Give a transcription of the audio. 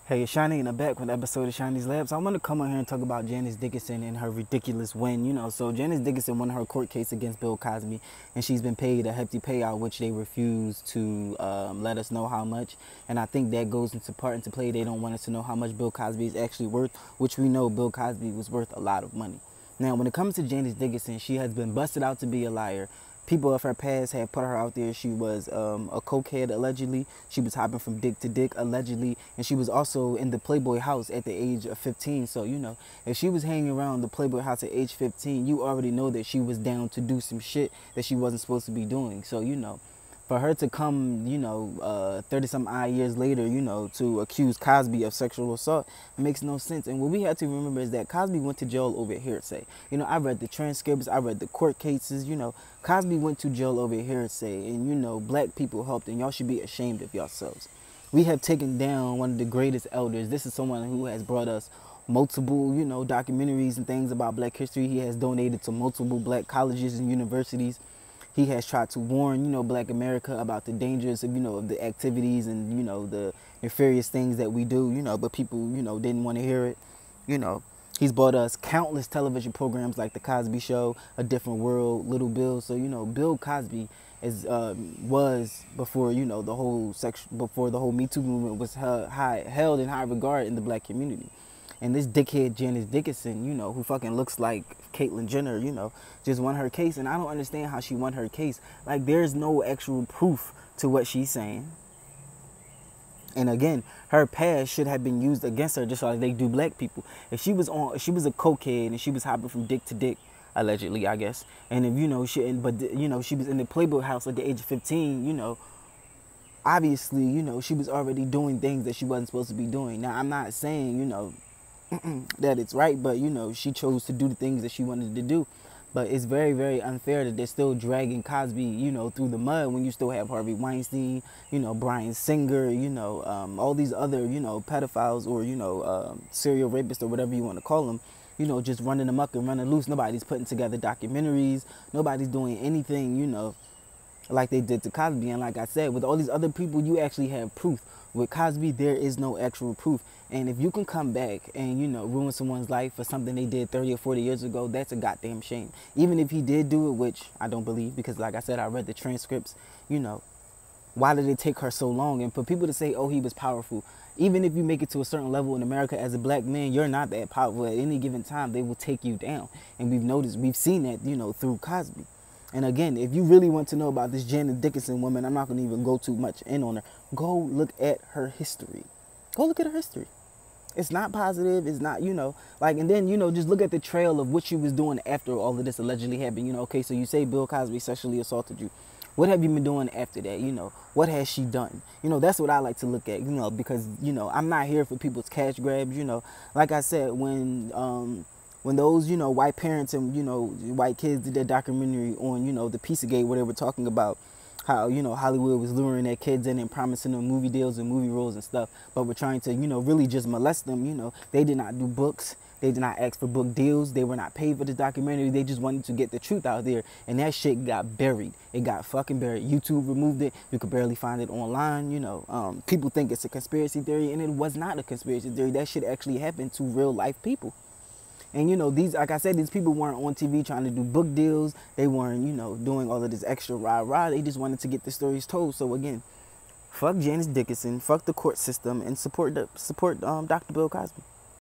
Hey, it's Shani, and I'm back with an episode of Shani's Labs. I want to come on here and talk about Janice Dickinson and her ridiculous win. So Janice Dickinson won her court case against Bill Cosby, and she's been paid a hefty payout, which they refuse to let us know how much. And I think that goes into play. They don't want us to know how much Bill Cosby is actually worth, which we know Bill Cosby was worth a lot of money. Now, when it comes to Janice Dickinson, she has been busted out to be a liar. People of her past have put her out there. She was a cokehead, allegedly. She was hopping from dick to dick, allegedly. And she was also in the Playboy house at the age of 15. So, if she was hanging around the Playboy house at age 15, you already know that she was down to do some shit that she wasn't supposed to be doing. So, for her to come, 30-some odd years later, to accuse Cosby of sexual assault, it makes no sense. And what we have to remember is that Cosby went to jail over hearsay. I read the transcripts, I read the court cases, Cosby went to jail over hearsay, and, black people helped, and y'all should be ashamed of yourselves. We have taken down one of the greatest elders. This is someone who has brought us multiple, documentaries and things about black history. He has donated to multiple black colleges and universities. He has tried to warn, black America about the dangers of, of the activities and, the nefarious things that we do, but people, didn't want to hear it. He's brought us countless television programs like The Cosby Show, A Different World, Little Bill. So, Bill Cosby was before, before the whole Metoo movement was held in high regard in the black community. And this dickhead Janice Dickinson, who fucking looks like Caitlyn Jenner, just won her case. And I don't understand how she won her case. Like, there's no actual proof to what she's saying. And again, her past should have been used against her just like they do black people. If she was a cokehead and she was hopping from dick to dick, allegedly, I guess. And if, she was in the Playboy house at the age of 15, obviously, she was already doing things that she wasn't supposed to be doing. Now, I'm not saying, that it's right, but she chose to do the things that she wanted to do. But it's very, very unfair that they're still dragging Cosby, through the mud when you still have Harvey Weinstein, Bryan Singer, all these other, pedophiles or, serial rapists or whatever you want to call them, just running amok and running loose. Nobody's putting together documentaries. Nobody's doing anything, like they did to Cosby. And like I said, with all these other people, you actually have proof. With Cosby, there is no actual proof. And if you can come back and, ruin someone's life for something they did 30 or 40 years ago, that's a goddamn shame. Even if he did do it, which I don't believe, because like I said, I read the transcripts, why did it take her so long? And for people to say, oh, he was powerful, even if you make it to a certain level in America as a black man, you're not that powerful. At any given time, they will take you down. And we've seen that, through Cosby. And again, if you really want to know about this Janice Dickinson woman, I'm not going to even go too much in on her. Go look at her history. Go look at her history. It's not positive. It's not, and then, just look at the trail of what she was doing after all of this allegedly happened. Okay, so you say Bill Cosby sexually assaulted you. What have you been doing after that? What has she done? That's what I like to look at, because, I'm not here for people's cash grabs, Like I said, when those, white parents and, white kids did that documentary on, the Pizzagate, where they were talking about how, Hollywood was luring their kids in and promising them movie deals and movie roles and stuff, but were trying to, really just molest them, they did not do books. They did not ask for book deals. They were not paid for this documentary. They just wanted to get the truth out there. And that shit got buried. It got fucking buried. YouTube removed it. You could barely find it online. People think it's a conspiracy theory, and it was not a conspiracy theory. That shit actually happened to real life people. And, like I said, these people weren't on TV trying to do book deals. They weren't, doing all of this extra rah-rah. They just wanted to get the stories told. So, again, fuck Janice Dickinson, fuck the court system, and support Dr. Bill Cosby.